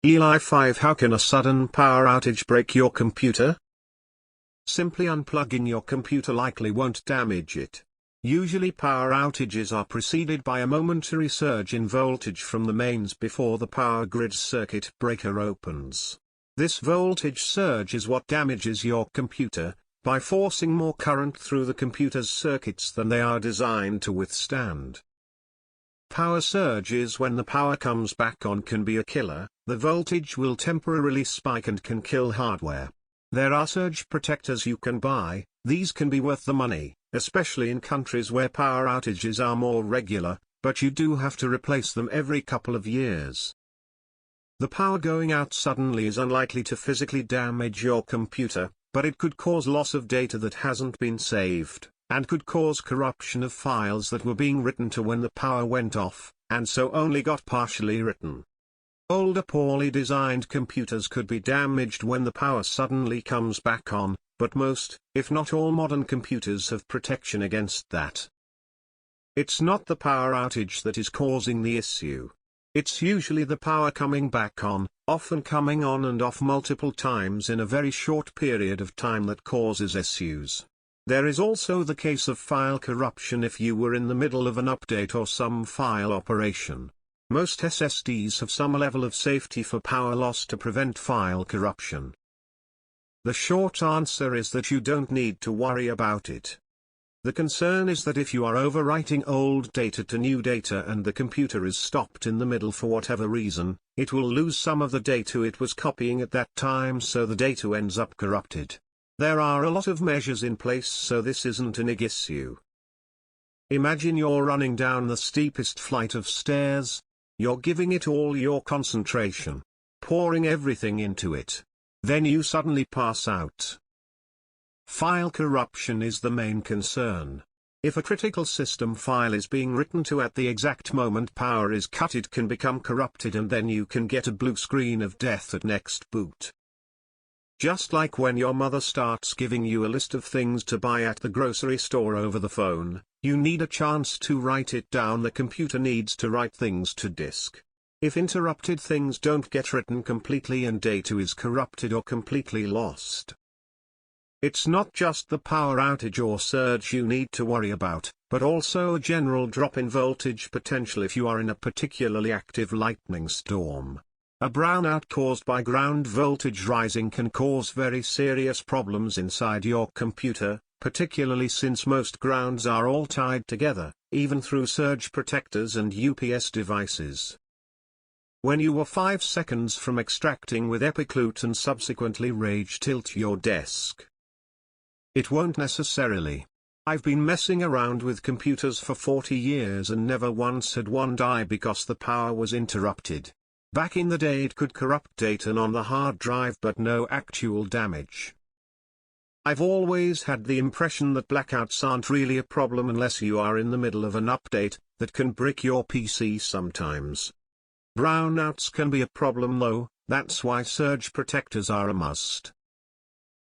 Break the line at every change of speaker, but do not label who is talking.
Eli 5 How can a sudden power outage break your computer? Simply unplugging your computer likely won't damage it. Usually power outages are preceded by a momentary surge in voltage from the mains before the power grid circuit breaker opens. This voltage surge is what damages your computer, by forcing more current through the computer's circuits than they are designed to withstand. Power surges when the power comes back on can be a killer. The voltage will temporarily spike and can kill hardware. There are surge protectors you can buy. These can be worth the money, especially in countries where power outages are more regular, but you do have to replace them every couple of years. The power going out suddenly is unlikely to physically damage your computer, but it could cause loss of data that hasn't been saved, and could cause corruption of files that were being written to when the power went off, and so only got partially written. Older poorly designed computers could be damaged when the power suddenly comes back on, but most, if not all modern computers have protection against that. It's not the power outage that is causing the issue. It's usually the power coming back on, often coming on and off multiple times in a very short period of time that causes issues. There is also the case of file corruption if you were in the middle of an update or some file operation. Most SSDs have some level of safety for power loss to prevent file corruption. The short answer is that you don't need to worry about it. The concern is that if you are overwriting old data to new data and the computer is stopped in the middle for whatever reason, it will lose some of the data it was copying at that time, so the data ends up corrupted. There are a lot of measures in place so this isn't an issue. Imagine you're running down the steepest flight of stairs. You're giving it all your concentration, pouring everything into it. Then you suddenly pass out. File corruption is the main concern. If a critical system file is being written to at the exact moment power is cut, it can become corrupted and then you can get a blue screen of death at next boot. Just like when your mother starts giving you a list of things to buy at the grocery store over the phone, you need a chance to write it down. The computer needs to write things to disk. If interrupted, things don't get written completely and data is corrupted or completely lost. It's not just the power outage or surge you need to worry about, but also a general drop in voltage potential if you are in a particularly active lightning storm. A brownout caused by ground voltage rising can cause very serious problems inside your computer, particularly since most grounds are all tied together, even through surge protectors and UPS devices. When you were 5 seconds from extracting with Epic Loot and subsequently rage tilt your desk. It won't necessarily. I've been messing around with computers for 40 years and never once had one die because the power was interrupted. Back in the day it could corrupt data on the hard drive but no actual damage. I've always had the impression that blackouts aren't really a problem unless you are in the middle of an update that can brick your PC sometimes. Brownouts can be a problem though, that's why surge protectors are a must.